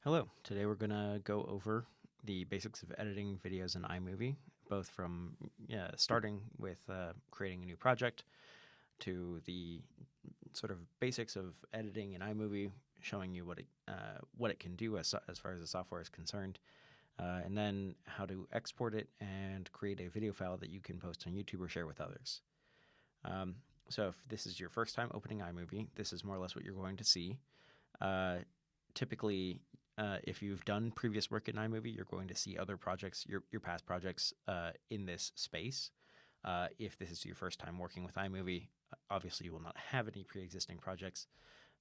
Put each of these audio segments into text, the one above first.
Hello, today we're going to go over the basics of editing videos in iMovie, both from starting with creating a new project to the sort of basics of editing in iMovie, showing you what it can do as far as the software is concerned, and then how to export it and create a video file that you can post on YouTube or share with others. So if this is your first time opening iMovie, this is more or less what you're going to see. Typically, if you've done previous work in iMovie, you're going to see other projects, your past projects in this space. If this is your first time working with iMovie, obviously you will not have any pre-existing projects,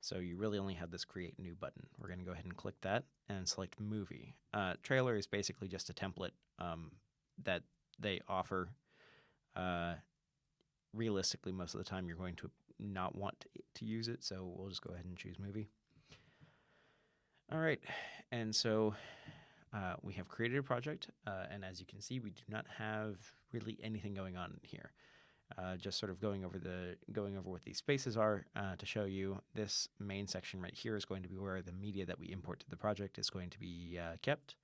so you really only have this Create New button. We're going to go ahead and click that and select Movie. Trailer is basically just a template that they offer. Realistically, most of the time you're going to not want to use it, so we'll just go ahead and choose Movie. All right, and so we have created a project, and as you can see, we do not have really anything going on here. Just sort of going over what these spaces are to show you. This main section right here is going to be where the media that we import to the project is going to be kept.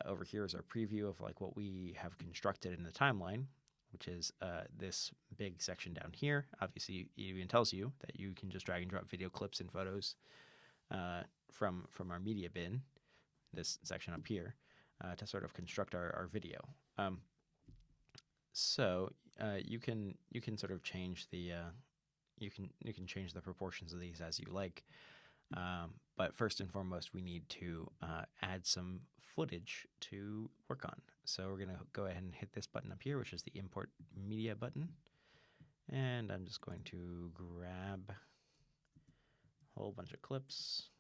Over here is our preview of like what we have constructed in the timeline, which is this big section down here. Obviously, it even tells you that you can just drag and drop video clips and photos from our media bin, this section up here, to sort of construct our video. So you can sort of change the you can change the proportions of these as you like. But first and foremost, we need to add some footage to work on. So we're going to go ahead and hit this button up here, which is the Import Media button. And I'm just going to grab a whole bunch of clips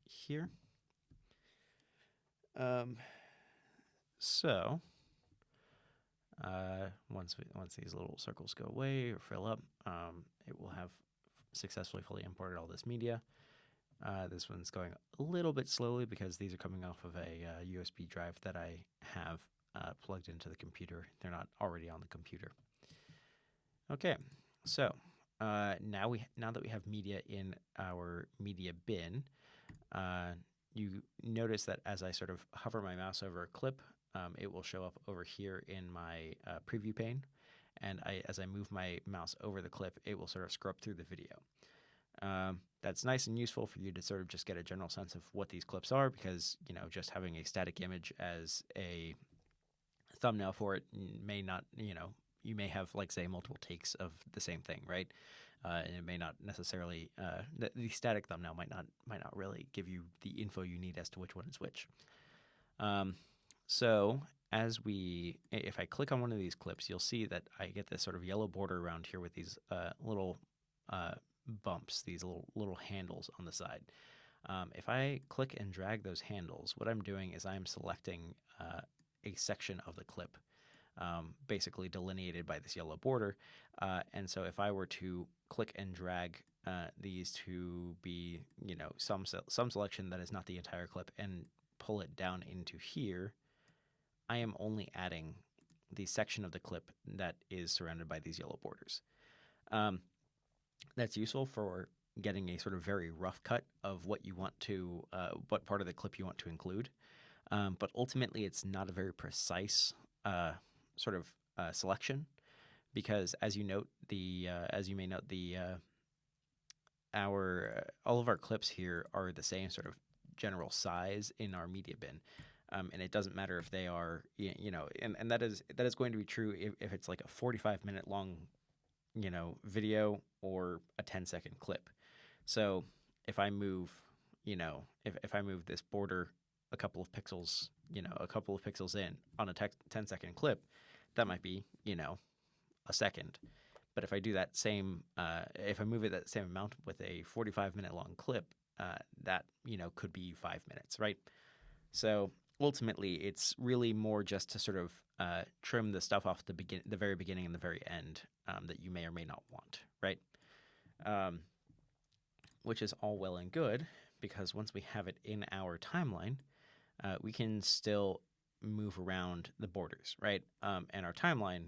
here. Once these little circles go away or fill up, it will have successfully fully imported all this media. This one's going a little bit slowly because these are coming off of a USB drive that I have plugged into the computer. They're not already on the computer. Okay, so now that we have media in our media bin, you notice that as I sort of hover my mouse over a clip, it will show up over here in my preview pane. And as I move my mouse over the clip, it will sort of scrub through the video. That's nice and useful for you to sort of just get a general sense of what these clips are, because, just having a static image as a thumbnail for it may not, you may have, like, say, multiple takes of the same thing, right? And it may not necessarily, the static thumbnail might not really give you the info you need as to which one is which. So if I click on one of these clips, you'll see that I get this sort of yellow border around here with these little bumps, these little handles on the side. If I click and drag those handles, what I'm doing is I'm selecting a section of the clip, basically delineated by this yellow border. And so if I were to click and drag these to be, some selection that is not the entire clip and pull it down into here, I am only adding the section of the clip that is surrounded by these yellow borders. That's useful for getting a sort of very rough cut of what you want to, what part of the clip you want to include. But ultimately, it's not a very precise sort of selection, because as you may note, all of our clips here are the same sort of general size in our media bin. And it doesn't matter if they are, and that is going to be true if it's like a 45-minute long, video or a 10-second clip. So if I move, if I move this border a couple of pixels, in on a 10-second clip, that might be, a second. But if I do that same, if I move it that same amount with a 45-minute long clip, that, could be 5 minutes, right? So ultimately, it's really more just to sort of trim the stuff off the very beginning and the very end that you may or may not want, right? Which is all well and good, because once we have it in our timeline, we can still move around the borders, right? And our timeline,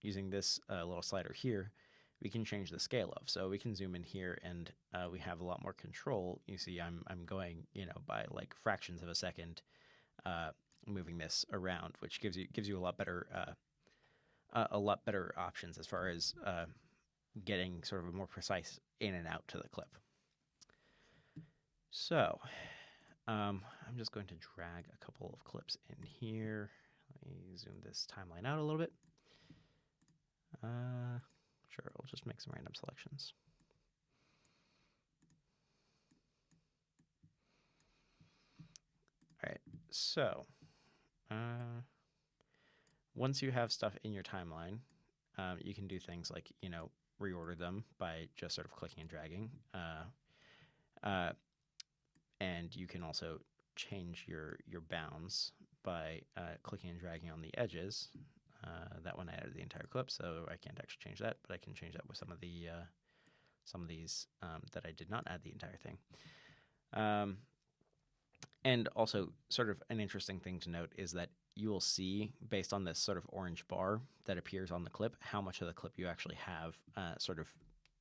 using this little slider here, we can change the scale of. So we can zoom in here, and we have a lot more control. You see, I'm going, by like fractions of a second, moving this around, which gives you a lot better options as far as getting sort of a more precise in and out to the clip. So I'm just going to drag a couple of clips in here. Let me zoom this timeline out a little bit. Sure, I'll just make some random selections. All right, so once you have stuff in your timeline, you can do things like, reorder them by just sort of clicking and dragging. And you can also change your bounds by clicking and dragging on the edges. That one I added the entire clip, so I can't actually change that, but I can change that with some of these that I did not add the entire thing. And also, sort of an interesting thing to note is that you will see, based on this sort of orange bar that appears on the clip, how much of the clip you actually have sort of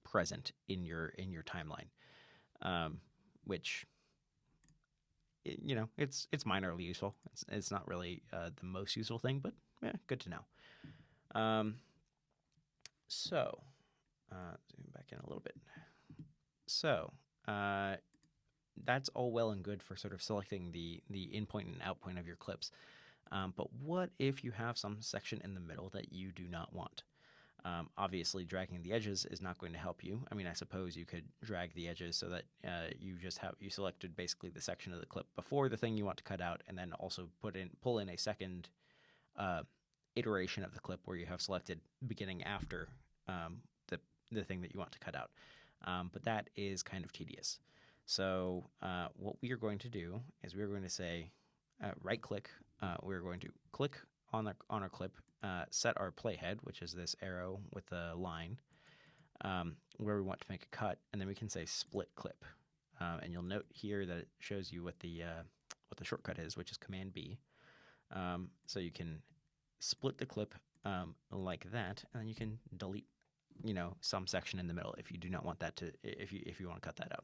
present in your timeline, which, it's minorly useful. It's not really the most useful thing, but yeah, good to know. So zoom back in a little bit. So that's all well and good for sort of selecting the in point and out point of your clips. But what if you have some section in the middle that you do not want? Obviously, dragging the edges is not going to help you. I mean, I suppose you could drag the edges so that you selected basically the section of the clip before the thing you want to cut out, and then also pull in a second iteration of the clip where you have selected beginning after the thing that you want to cut out. But that is kind of tedious. So what we are going to do is we're going to say right click. We're going to click on our clip, set our playhead, which is this arrow with the line, where we want to make a cut, and then we can say split clip. And you'll note here that it shows you what the shortcut is, which is Command B. So you can split the clip like that, and then you can delete, some section in the middle if you do not want that to, if you want to cut that out.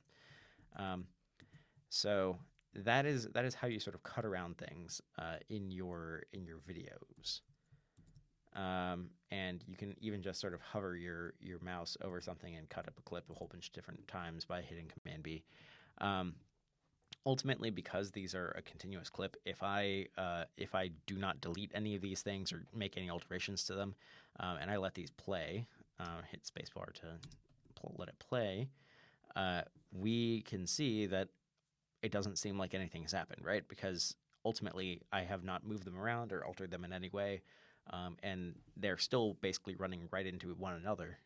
So that is how you sort of cut around things in your videos. And you can even just sort of hover your mouse over something and cut up a clip a whole bunch of different times by hitting Command B. Ultimately, because these are a continuous clip, if I do not delete any of these things or make any alterations to them, and I let these play, hit spacebar to let it play, we can see that it doesn't seem like anything has happened, right? Because ultimately, I have not moved them around or altered them in any way, and they're still basically running right into one another.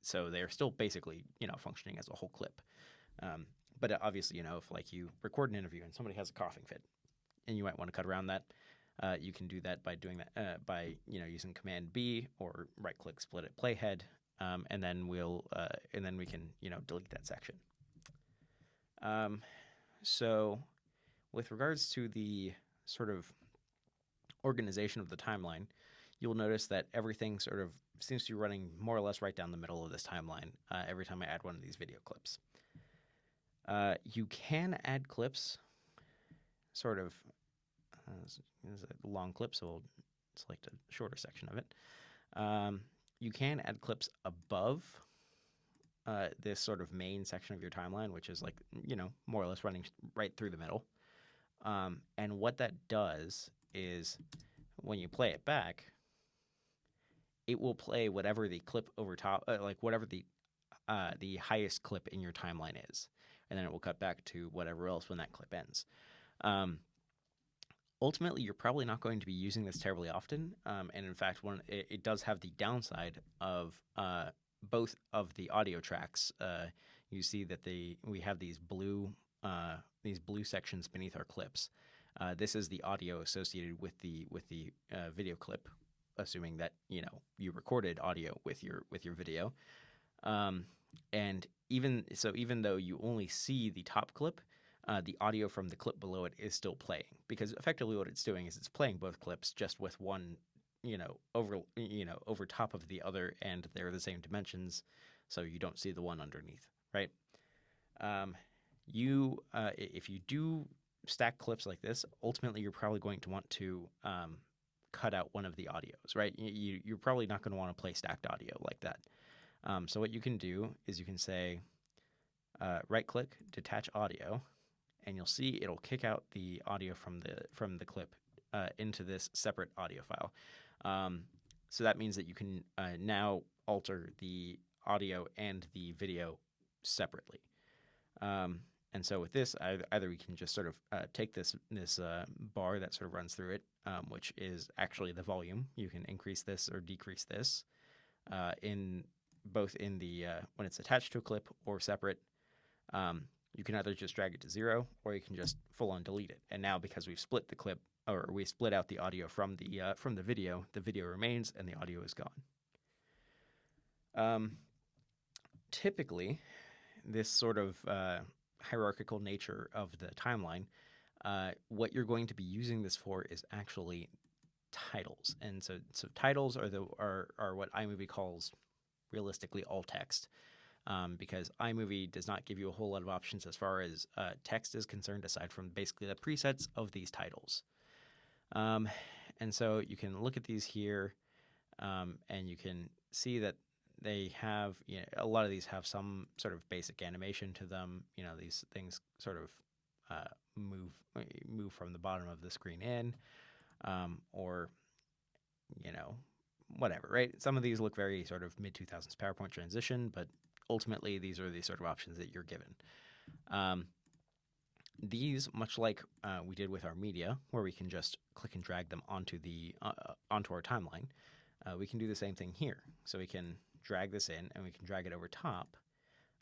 So they're still basically, functioning as a whole clip. But obviously, if like you record an interview and somebody has a coughing fit, and you might want to cut around that, you can do that by doing that by using Command B or right click split at playhead, and then we can delete that section. So with regards to the sort of organization of the timeline, you'll notice that everything sort of seems to be running more or less right down the middle of this timeline every time I add one of these video clips. You can add clips sort of, this is a long clip, so we'll select a shorter section of it. You can add clips above this sort of main section of your timeline, which is like, more or less running right through the middle. And what that does is when you play it back, it will play whatever the clip over top, like whatever the highest clip in your timeline is. And then it will cut back to whatever else when that clip ends. Ultimately, you're probably not going to be using this terribly often. And in fact, it does have the downside of both of the audio tracks. You see that we have these blue sections beneath our clips. This is the audio associated with the video clip, assuming that you recorded audio with your video. And even though you only see the top clip, the audio from the clip below it is still playing, because effectively what it's doing is it's playing both clips just with one over top of the other, and they're the same dimensions, so you don't see the one underneath, right? If you do stack clips like this, ultimately you're probably going to want to cut out one of the audios, right? You're probably not going to want to play stacked audio like that. So what you can do is you can say right-click, detach audio, and you'll see it'll kick out the audio from the clip into this separate audio file. So that means that you can now alter the audio and the video separately. And so with this, either we can just sort of take this bar that sort of runs through it, which is actually the volume. You can increase this or decrease this in both in the when it's attached to a clip or separate. You can either just drag it to 0, or you can just full on delete it. And now, because we've split the clip, or we split out the audio from the video remains and the audio is gone. Typically, this sort of hierarchical nature of the timeline, what you're going to be using this for is actually titles. And so titles are what iMovie calls realistically alt text, because iMovie does not give you a whole lot of options as far as text is concerned, aside from basically the presets of these titles. And so you can look at these here, and you can see that they have, a lot of these have some sort of basic animation to them. These things sort of move from the bottom of the screen in, or whatever, right? Some of these look very sort of mid-2000s PowerPoint transition, but ultimately these are the sort of options that you're given. These, much like we did with our media, where we can just click and drag them onto our timeline, we can do the same thing here. So we can drag this in, and we can drag it over top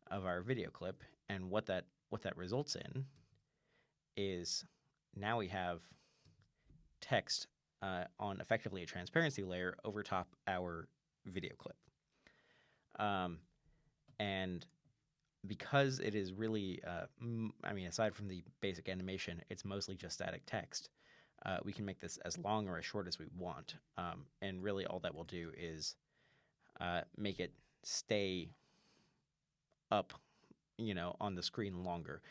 of our video clip, and what that results in is now we have text on effectively a transparency layer over top our video clip. And because it is really, aside from the basic animation, it's mostly just static text. We can make this as long or as short as we want. And really all that will do is make it stay up, on the screen longer.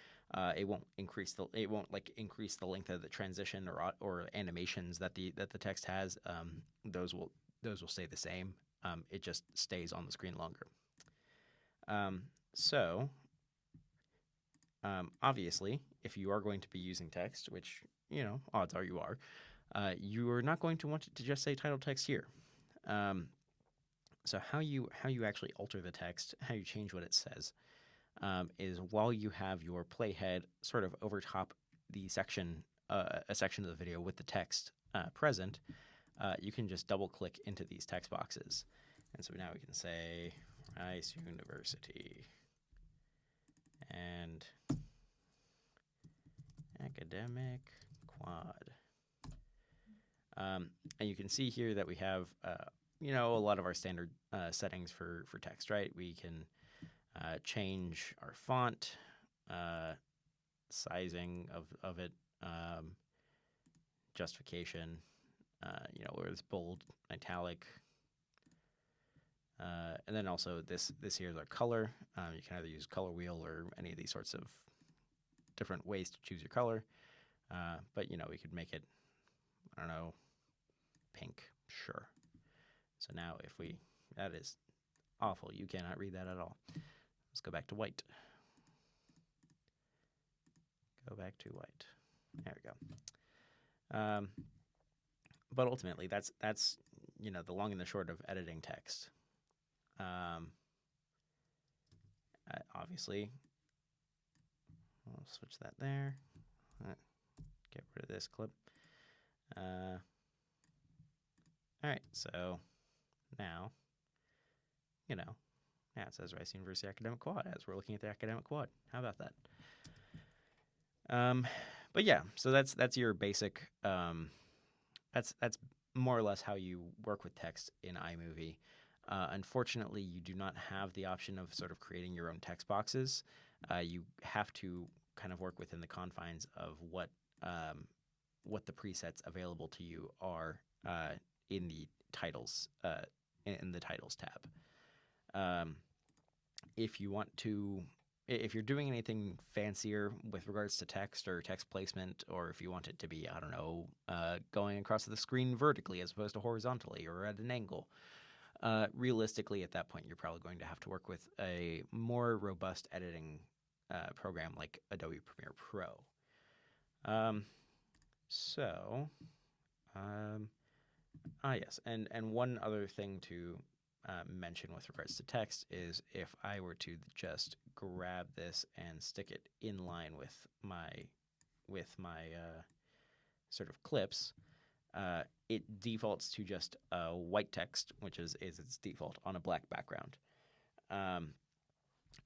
It won't increase the length of the transition or animations that the text has. Those will stay the same. It just stays on the screen longer. So obviously, if you are going to be using text, which odds are you are not going to want it to just say title text here. So how you actually alter the text, how you change what it says, is while you have your playhead sort of over top the section, a section of the video with the text present, you can just double click into these text boxes. And so now we can say Rice University and Academic Quad. And you can see here that we have, a lot of our standard settings for text, right? We can change our font, sizing of it, justification, where it's bold, italic, and then also this here is our color. You can either use color wheel or any of these sorts of different ways to choose your color. But we could make it, I don't know, pink, sure. So now that is awful. You cannot read that at all. Let's go back to white. Go back to white. There we go. But ultimately, that's the long and the short of editing text. Obviously, I'll switch that there. Get rid of this clip. All right, so now, now it says Rice University Academic Quad as we're looking at the academic quad. How about that? But yeah, so that's your basic. That's more or less how you work with text in iMovie. Unfortunately, you do not have the option of sort of creating your own text boxes. You have to kind of work within the confines of what the presets available to you are in the titles in the titles tab. If you want to, if you're doing anything fancier with regards to text or text placement, or if you want it to be, I don't know, going across the screen vertically as opposed to horizontally or at an angle, realistically, at that point, you're probably going to have to work with a more robust editing program like Adobe Premiere Pro. Yes, and one other thing to mention with regards to text is if I were to just grab this and stick it in line with my sort of clips, it defaults to just white text, which is its default on a black background.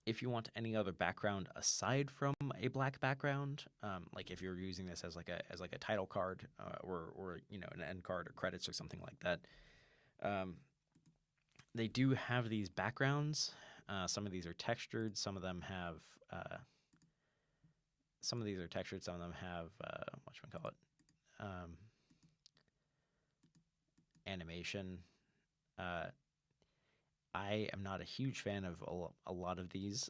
If you want any other background aside from a black background, like if you're using this as like a title card or an end card or credits or something like that, they do have these backgrounds. Some of these are textured. Some of them have whatchamacallit, animation. I am not a huge fan of a lot of these,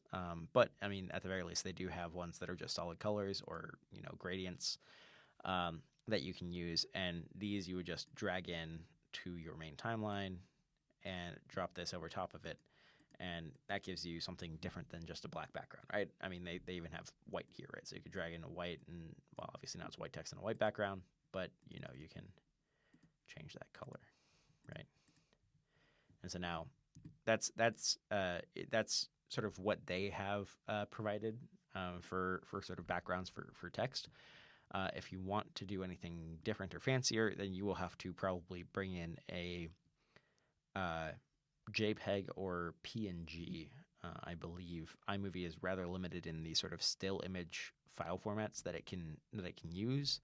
but I mean, at the very least, they do have ones that are just solid colors or gradients that you can use, and these you would just drag in to your main timeline and drop this over top of it, and that gives you something different than just a black background, right? I mean, they even have white here, right? So you could drag in a white, and well, obviously now it's white text and a white background, but you can change that color, right? And so now that's sort of what they have provided for sort of backgrounds for text. If you want to do anything different or fancier, then you will have to probably bring in a JPEG or PNG. I believe iMovie is rather limited in the sort of still image file formats that it can use,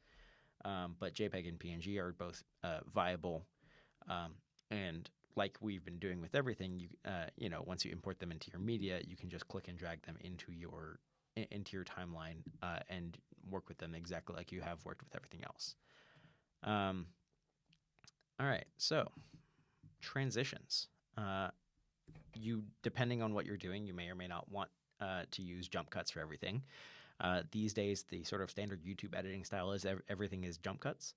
but JPEG and PNG are both viable, and like we've been doing with everything, once you import them into your media, you can just click and drag them into your timeline and work with them exactly like you have worked with everything else. All right, so transitions. Depending on what you're doing, you may or may not want to use jump cuts for everything. These days, the sort of standard YouTube editing style is everything is jump cuts.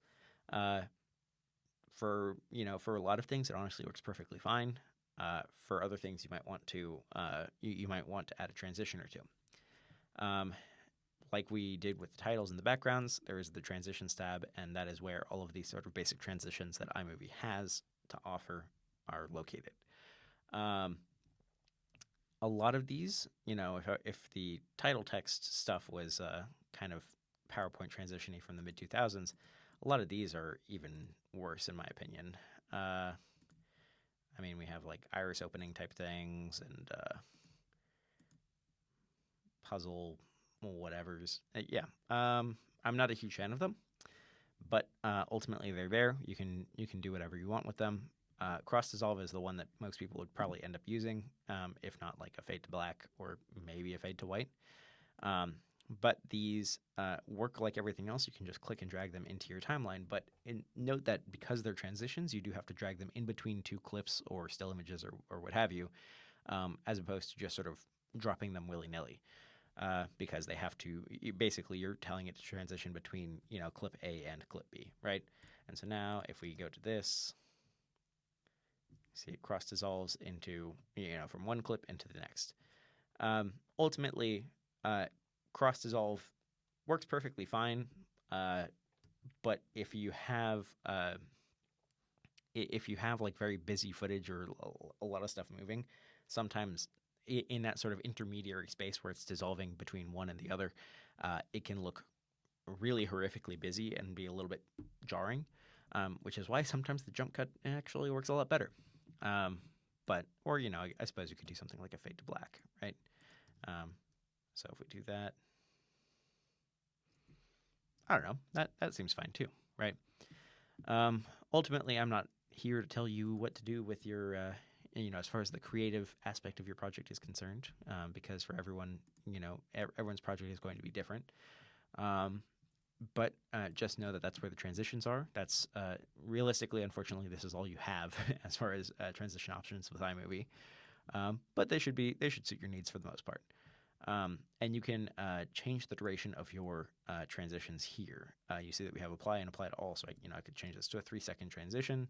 For a lot of things, it honestly works perfectly fine. For other things, you might want to add a transition or two. Like we did with the titles and the backgrounds, there is the transitions tab, and that is where all of these sort of basic transitions that iMovie has to offer are located. A lot of these, if the title text stuff was kind of PowerPoint transition-y from the mid-2000s, a lot of these are even worse, in my opinion. I mean, we have like iris opening type things and puzzle whatevers. I'm not a huge fan of them, but ultimately they're there. You can do whatever you want with them. Cross dissolve is the one that most people would probably end up using, if not like a fade to black or maybe a fade to white. But these work like everything else. You can just click and drag them into your timeline. But note that because they're transitions, you do have to drag them in between two clips or still images or what have you, as opposed to just sort of dropping them willy-nilly. Because they have to, basically you're telling it to transition between, clip A and clip B, right? And so now if we go to this, see it cross dissolves into, from one clip into the next. Ultimately, cross dissolve works perfectly fine, but if you have like very busy footage or a lot of stuff moving, sometimes in that sort of intermediary space where it's dissolving between one and the other, it can look really horrifically busy and be a little bit jarring, which is why sometimes the jump cut actually works a lot better. I suppose you could do something like a fade to black, right? So if we do that, I don't know, that seems fine too, right? Ultimately, I'm not here to tell you what to do with your, as far as the creative aspect of your project is concerned, because for everyone, everyone's project is going to be different. but just know that that's where the transitions are. That's realistically, unfortunately, this is all you have as far as transition options with iMovie. But they should suit your needs for the most part. And you can change the duration of your transitions here. You see that we have apply and apply to all. So I could change this to a 3-second transition,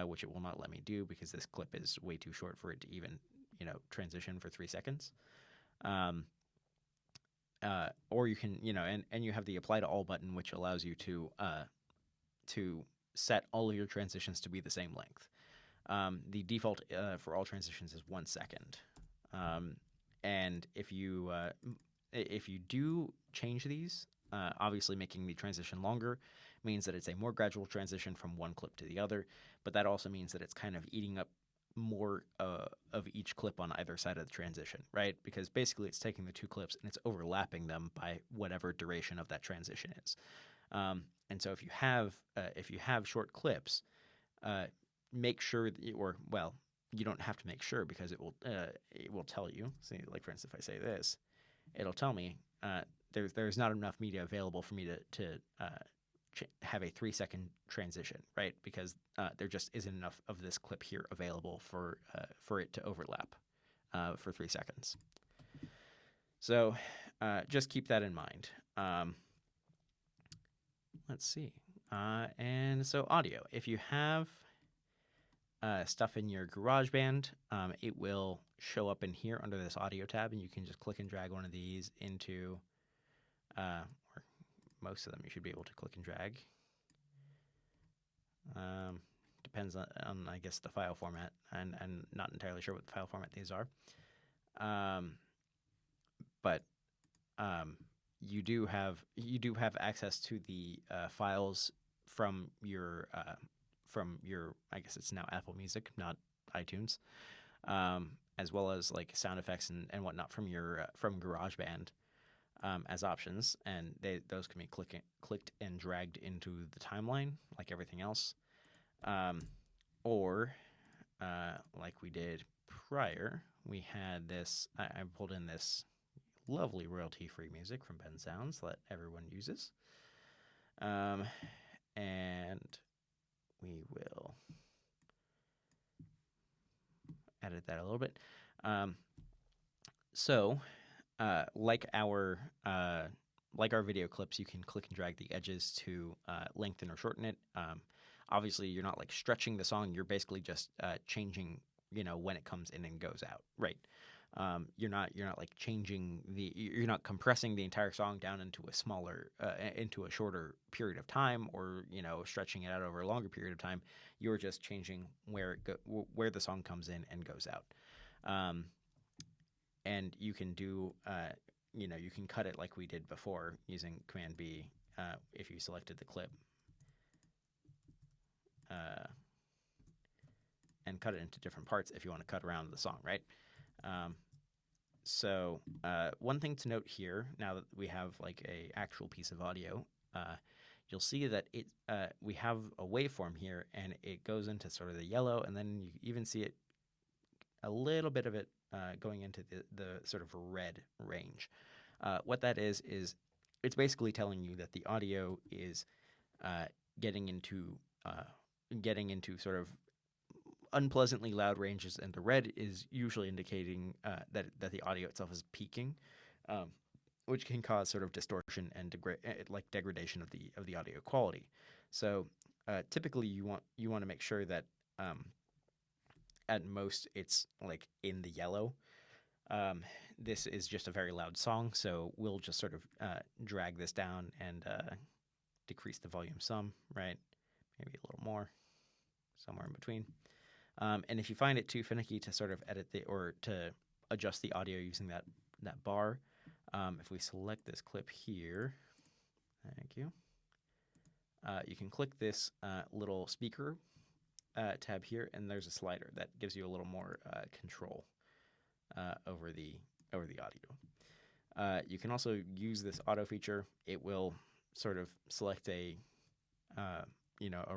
which it will not let me do because this clip is way too short for it to even transition for 3 seconds. Or you can and you have the apply to all button, which allows you to set all of your transitions to be the same length. The default for all transitions is 1 second. And if you do change these, obviously making the transition longer means that it's a more gradual transition from one clip to the other, but that also means that it's kind of eating up more of each clip on either side of the transition, right? Because basically it's taking the two clips and it's overlapping them by whatever duration of that transition is. And so if you have short clips, make sure that you don't have to make sure because it will tell you. See, like for instance, if I say this, it'll tell me there's not enough media available for me to have a 3-second transition, right? Because there just isn't enough of this clip here available for it to overlap for 3 seconds. So just keep that in mind. Let's see. And so audio. If you have stuff in your GarageBand, it will show up in here under this audio tab, and you can just click and drag one of these into, or most of them you should be able to click and drag. Depends on I guess the file format, and I'm not entirely sure what the file format these are. But you do have access to the files from your I guess it's now Apple Music, not iTunes, as well as like sound effects and whatnot from GarageBand as options, and those can be clicked and dragged into the timeline like everything else, or like we did prior, we had this. I pulled in this lovely royalty-free music from Ben Sounds that everyone uses, and we will edit that a little bit. So, like our video clips, you can click and drag the edges to lengthen or shorten it. Obviously, you're not like stretching the song. You're basically just changing, when it comes in and goes out, right? You're not like changing you're not compressing the entire song down into a shorter period of time, or stretching it out over a longer period of time. You're just changing where the song comes in and goes out. And you can do you can cut it like we did before using Command B if you selected the clip, and cut it into different parts if you want to cut around the song, right? So one thing to note here, now that we have like a actual piece of audio, you'll see that we have a waveform here, and it goes into sort of the yellow, and then you even see it a little bit of it going into the sort of red range. What that is it's basically telling you that the audio is getting into sort of unpleasantly loud ranges, and the red is usually indicating that the audio itself is peaking, which can cause sort of distortion and degradation of the audio quality. So typically you want to make sure that at most it's like in the yellow. This is just a very loud song, so we'll just sort of drag this down and decrease the volume some, right? Maybe a little more, somewhere in between. And if you find it too finicky to sort of edit or to adjust the audio using that bar, if we select this clip here, thank you, you can click this little speaker tab here, and there's a slider that gives you a little more control over the audio. You can also use this auto feature. It will sort of select a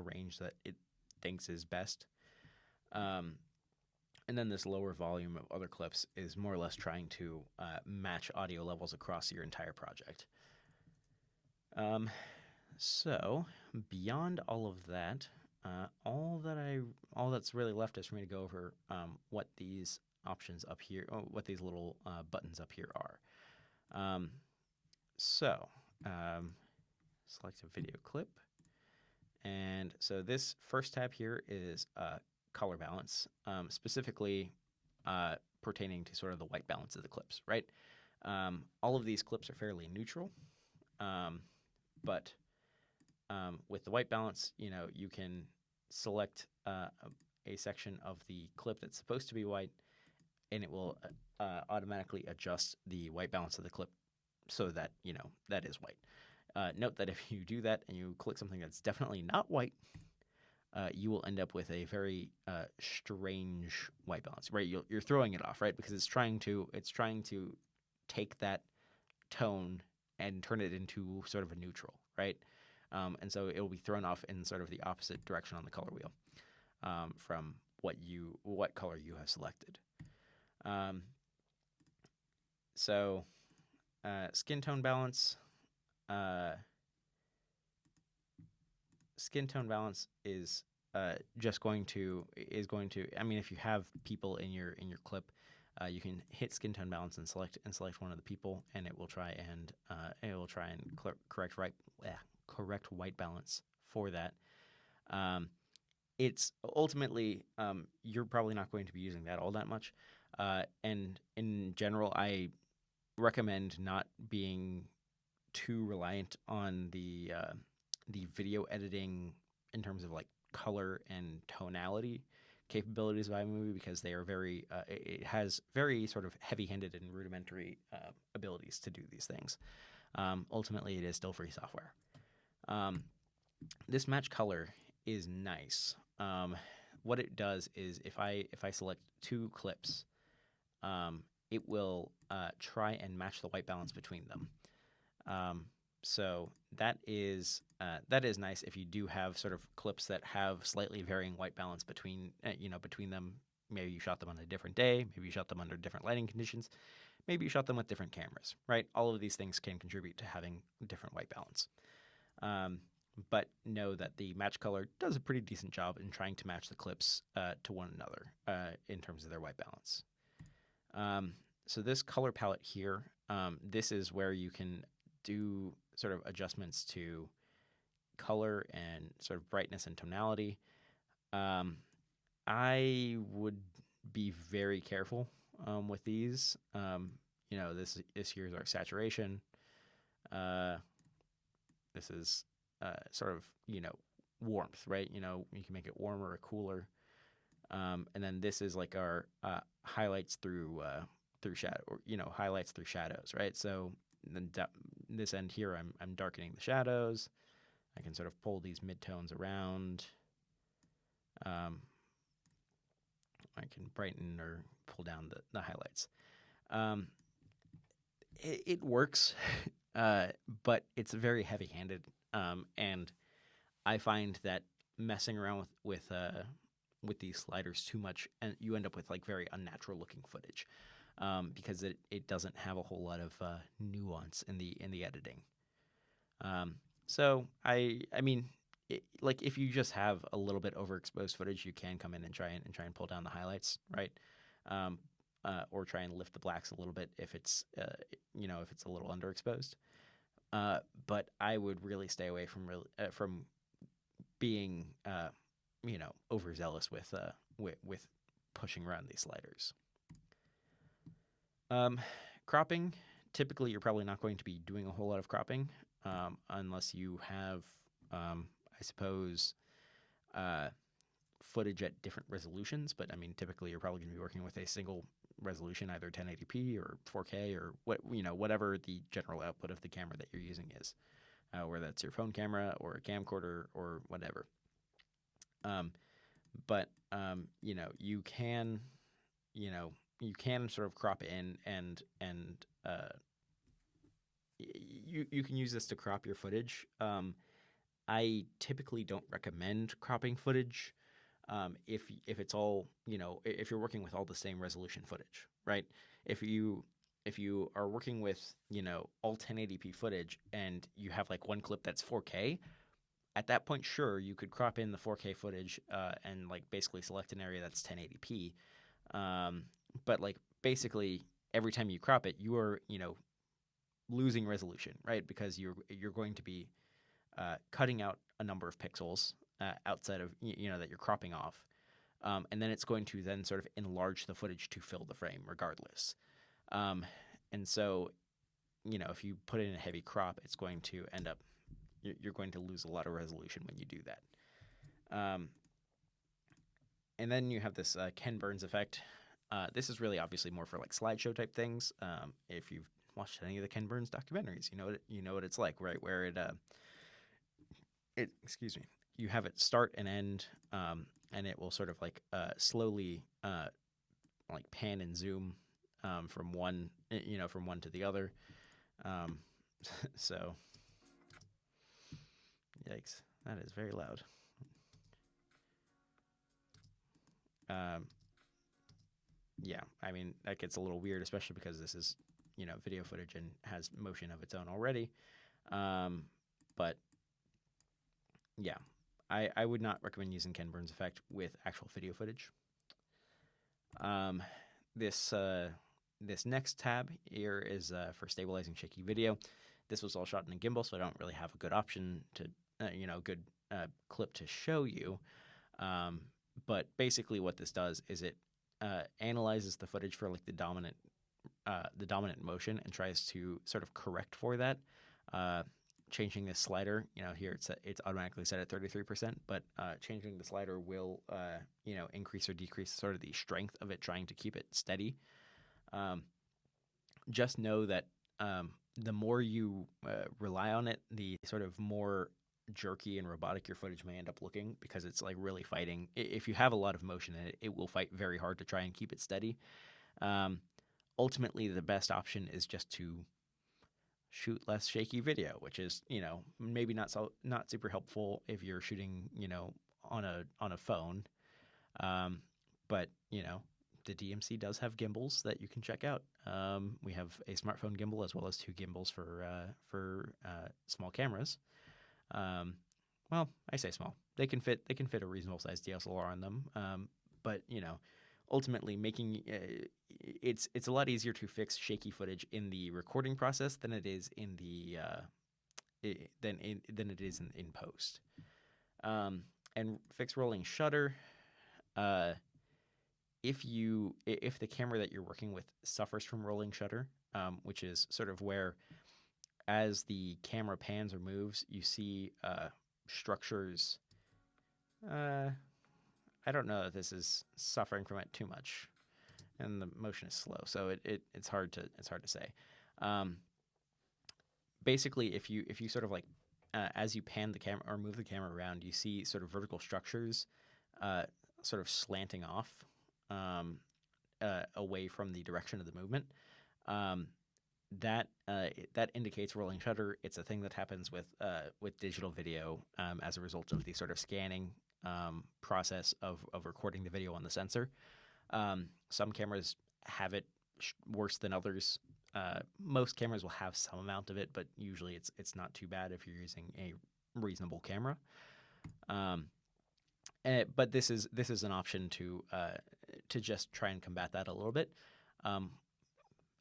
range that it thinks is best. And then this lower volume of other clips is more or less trying to match audio levels across your entire project. So beyond all of that, all that's really left is for me to go over what these options up here, what these little buttons up here are. Um, so select a video clip, and so this first tab here is color balance, specifically pertaining to sort of the white balance of the clips, right? All of these clips are fairly neutral, but with the white balance, you can select a section of the clip that's supposed to be white, and it will automatically adjust the white balance of the clip so that, that is white. Note that if you do that and you click something that's definitely not white, you will end up with a very strange white balance, right? You're throwing it off, right? Because it's trying to take that tone and turn it into sort of a neutral, right? And so it will be thrown off in sort of the opposite direction on the color wheel from what color you have selected. So skin tone balance. Skin tone balance is just going to. I mean, if you have people in your clip, you can hit skin tone balance and select one of the people, and it will try and correct white balance for that. It's ultimately you're probably not going to be using that all that much, and in general, I recommend not being too reliant on the video editing in terms of like color and tonality capabilities of iMovie, because they are it has very sort of heavy-handed and rudimentary abilities to do these things. Ultimately, it is still free software. This match color is nice. What it does is if I select two clips, it will try and match the white balance between them. So that is nice if you do have sort of clips that have slightly varying white balance between them. Maybe you shot them on a different day. Maybe you shot them under different lighting conditions. Maybe you shot them with different cameras, right? All of these things can contribute to having different white balance. But know that the match color does a pretty decent job in trying to match the clips to one another in terms of their white balance. So this color palette here, this is where you can do sort of adjustments to color and sort of brightness and tonality. I would be very careful with these. This here's our saturation. This is sort of warmth, right? You can make it warmer or cooler. And then this is like our highlights through shadow, or highlights through shadows, right? So then this end here, I'm darkening the shadows. I can sort of pull these midtones around. I can brighten or pull down the highlights. It works, but it's very heavy-handed, and I find that messing around with these sliders too much, and you end up with like very unnatural-looking footage, because it doesn't have a whole lot of nuance in the editing. So I mean, like if you just have a little bit overexposed footage, you can come in and try and pull down the highlights, right? Or try and lift the blacks a little bit if it's if it's a little underexposed. But I would really stay away from being overzealous with pushing around these sliders. Cropping. Typically, you're probably not going to be doing a whole lot of cropping unless you have, I suppose, footage at different resolutions. But I mean, typically, you're probably going to be working with a single resolution, either 1080p or 4K or whatever the general output of the camera that you're using is, whether that's your phone camera or a camcorder or whatever. But you can sort of crop in and you can use this to crop your footage. I typically don't recommend cropping footage if it's all if you're working with all the same resolution footage, right? If you if you are working with, all 1080p footage and you have like one clip that's 4K, at that point, sure, you could crop in the 4K footage and like basically select an area that's 1080p. But like basically every time you crop it, you are, losing resolution, right? Because you're going to be cutting out a number of pixels outside of that you're cropping off, and then it's going to then sort of enlarge the footage to fill the frame, regardless. And so, if you put in a heavy crop, it's going to end up you're going to lose a lot of resolution when you do that. And then you have this Ken Burns effect. This is really obviously more for like slideshow type things. If you've watched any of the Ken Burns documentaries, you know what it's like, right? Where excuse me, you have it start and end, and it will sort of like slowly like pan and zoom from one to the other. So, yikes, that is very loud. Yeah, I mean, that gets a little weird, especially because this is, video footage and has motion of its own already. But yeah, I would not recommend using Ken Burns effect with actual video footage. This next tab here is for stabilizing shaky video. This was all shot in a gimbal, so I don't really have a good option to, good clip to show you. But basically what this does is it analyzes the footage for like the dominant motion and tries to sort of correct for that. Changing this slider, here it's automatically set at 33%, but changing the slider will, increase or decrease sort of the strength of it, trying to keep it steady. Just know that the more you rely on it, the sort of more jerky and robotic your footage may end up looking, because it's like really fighting. If you have a lot of motion in it, it will fight very hard to try and keep it steady. Ultimately, the best option is just to shoot less shaky video, which is, maybe not super helpful if you're shooting, on a phone. But the DMC does have gimbals that you can check out. We have a smartphone gimbal as well as 2 gimbals for small cameras. Well, I say small. They can fit a reasonable sized DSLR on them. But ultimately making it's a lot easier to fix shaky footage in the recording process than it is in the than it is in post. And fix rolling shutter. If the camera that you're working with suffers from rolling shutter, which is sort of where as the camera pans or moves, you see structures. I don't know that this is suffering from it too much, and the motion is slow, so it's hard to say. Basically, if you sort of like as you pan the camera or move the camera around, you see sort of vertical structures sort of slanting off away from the direction of the movement. That indicates rolling shutter. It's a thing that happens with digital video as a result of the sort of scanning process of recording the video on the sensor. Some cameras have it worse than others. Most cameras will have some amount of it, but usually it's not too bad if you're using a reasonable camera. But this is an option to just try and combat that a little bit.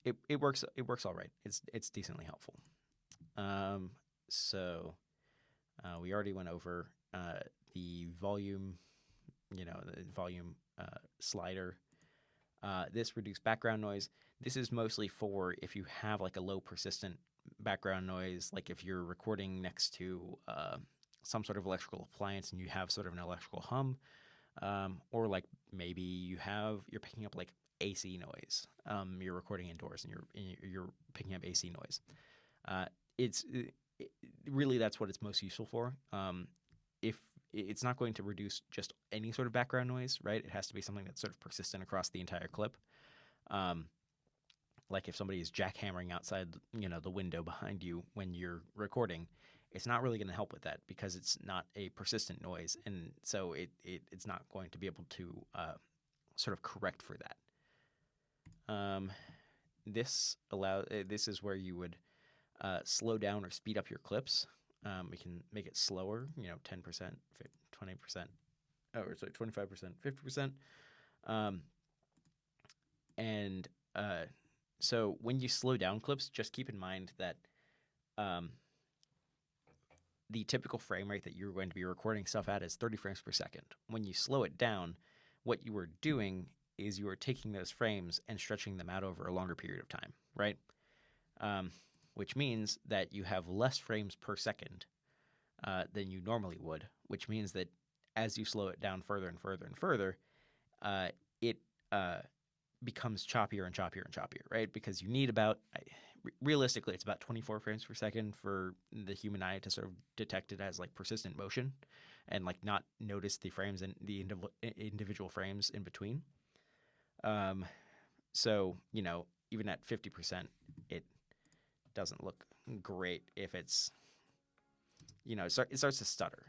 It works all right. It's decently helpful. So we already went over the volume, slider. This reduced background noise. This is mostly for if you have like a low persistent background noise, like if you're recording next to some sort of electrical appliance and you have sort of an electrical hum, or like maybe you're picking up like AC noise. You're recording indoors and you're picking up AC noise. Really that's what it's most useful for. If it's not going to reduce just any sort of background noise, right? It has to be something that's sort of persistent across the entire clip. Like if somebody is jackhammering outside, the window behind you when you're recording, it's not really going to help with that because it's not a persistent noise, and so it's not going to be able to sort of correct for that. this is where you would slow down or speed up your clips. We can make it slower, 10%, 20%, or sorry, 25%, 50%. And so when you slow down clips, just keep in mind that the typical frame rate that you're going to be recording stuff at is 30 frames per second. When you slow it down, what you are doing is you are taking those frames and stretching them out over a longer period of time, right? Which means that you have less frames per second than you normally would, which means that as you slow it down further and further and further, it becomes choppier and choppier and choppier, right? Because you need realistically, it's about 24 frames per second for the human eye to sort of detect it as like persistent motion and like not notice the frames and the individual frames in between. So, even at 50%, it doesn't look great if it's, it starts to stutter.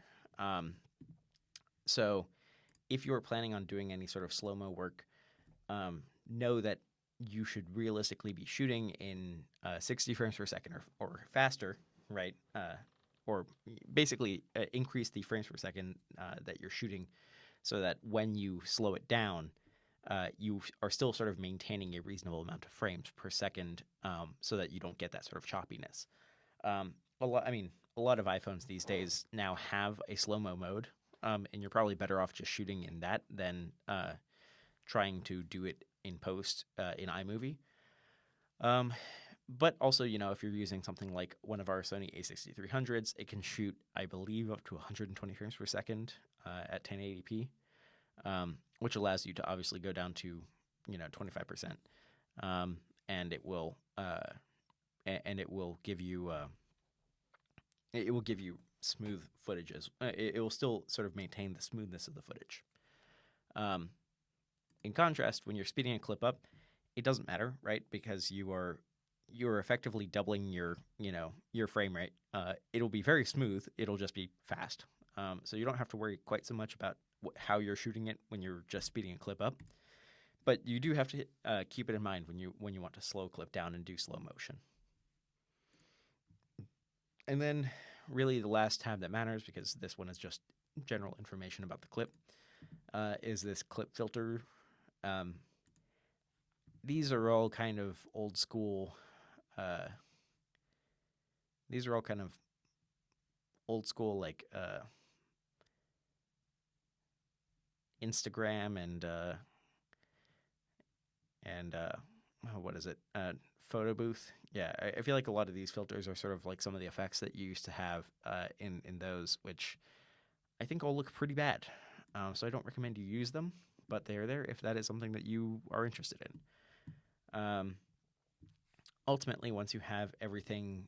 So if you're planning on doing any sort of slow-mo work, know that you should realistically be shooting in 60 frames per second or faster, right? Or basically increase the frames per second that you're shooting so that when you slow it down, you are still sort of maintaining a reasonable amount of frames per second so that you don't get that sort of choppiness. A lot of iPhones these days now have a slow-mo mode, and you're probably better off just shooting in that than trying to do it in post in iMovie. But also, if you're using something like one of our Sony a6300s, it can shoot, I believe, up to 120 frames per second at 1080p, which allows you to obviously go down to 25%, and it will give you smooth footages. It will still sort of maintain the smoothness of the footage. In contrast, when you're speeding a clip up, it doesn't matter, right? Because you're effectively doubling your frame rate. It'll be very smooth. It'll just be fast. So you don't have to worry quite so much about how you're shooting it when you're just speeding a clip up. But you do have to keep it in mind when you want to slow clip down and do slow motion. And then really the last tab that matters, because this one is just general information about the clip, is this clip filter. These are all kind of old school. Like Instagram and what is it? Photo booth. Yeah, I feel like a lot of these filters are sort of like some of the effects that you used to have in those, which I think all look pretty bad. So I don't recommend you use them, but they are there if that is something that you are interested in. Ultimately, once you have everything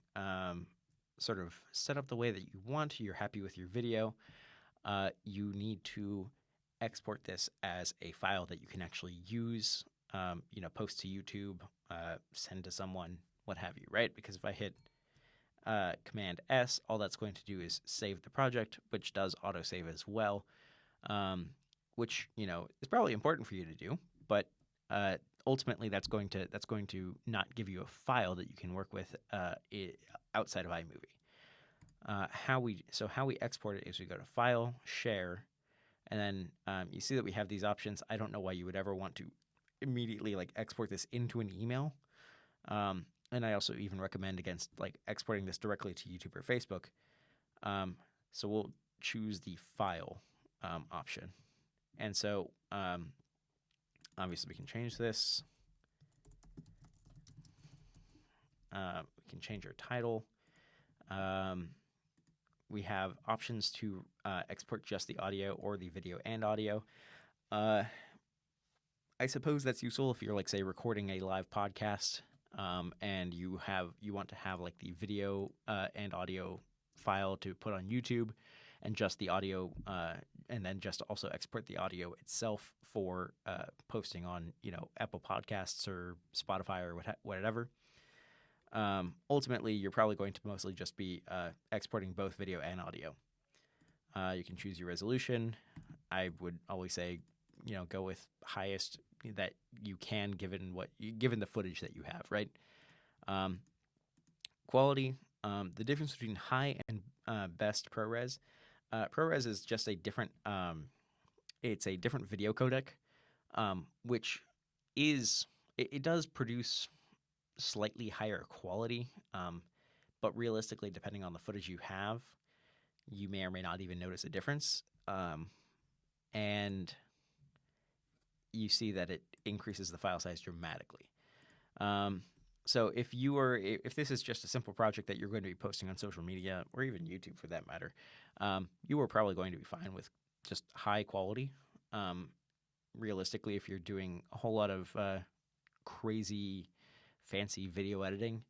sort of set up the way that you want, you're happy with your video, you need to export this as a file that you can actually use, post to YouTube, send to someone, what have you, right? Because if I hit Command S, all that's going to do is save the project, which does autosave as well, which is probably important for you to do, but ultimately that's going to not give you a file that you can work with outside of iMovie. How we export it is we go to File, Share, and then you see that we have these options. I don't know why you would ever want to immediately export this into an email. And I also even recommend against exporting this directly to YouTube or Facebook. So we'll choose the file option. And so obviously we can change this. We can change our title. We have options to export just the audio or the video and audio. I suppose that's useful if you're say recording a live podcast and you want to have the video and audio file to put on YouTube, and just the audio, and then just also export the audio itself for posting on Apple Podcasts or Spotify or whatever. Ultimately, you're probably going to mostly just be exporting both video and audio. You can choose your resolution. I would always say, go with highest that you can, given the footage that you have, right? Um, Quality, the difference between high and best ProRes. ProRes is just a different. It's a different video codec, which is it does produce slightly higher quality, but realistically, depending on the footage you have, you may or may not even notice a difference. And you see that it increases the file size dramatically. So if this is just a simple project that you're going to be posting on social media or even YouTube for that matter, you are probably going to be fine with just high quality. Realistically, if you're doing a whole lot of crazy, fancy video editing,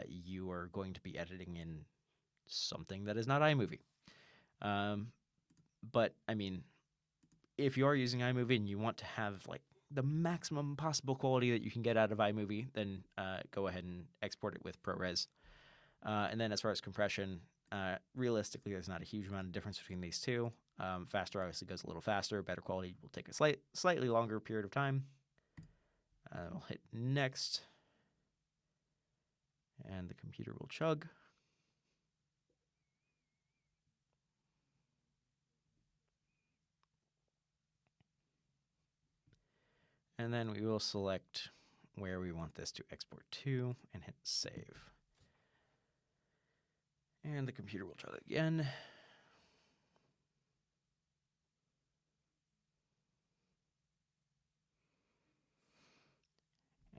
you are going to be editing in something that is not iMovie. But I mean, if you are using iMovie and you want to have like the maximum possible quality that you can get out of iMovie, then go ahead and export it with ProRes. And then as far as compression, realistically, there's not a huge amount of difference between these two. Faster obviously goes a little faster. Better quality will take a slightly longer period of time. I'll hit next, and the computer will chug. And then we will select where we want this to export to and hit save. And the computer will chug again.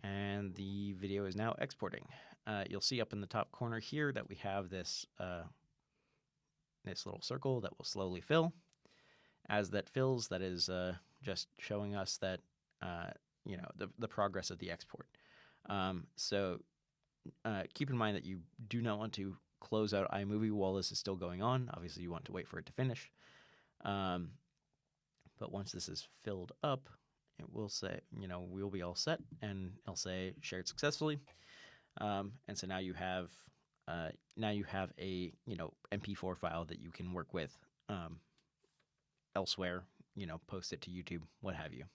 And the video is now exporting. You'll see up in the top corner here that we have this little circle that will slowly fill. As that fills, that is just showing us that the progress of the export. So keep in mind that you do not want to close out iMovie while this is still going on. Obviously, you want to wait for it to finish. But once this is filled up, it will say, we'll be all set, and it'll say shared successfully. And so now you have a MP4 file that you can work with elsewhere. Post it to YouTube, what have you.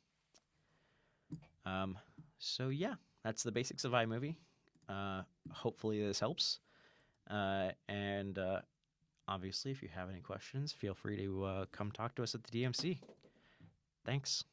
So yeah, that's the basics of iMovie. Hopefully this helps. And obviously, if you have any questions, feel free to come talk to us at the DMC. Thanks.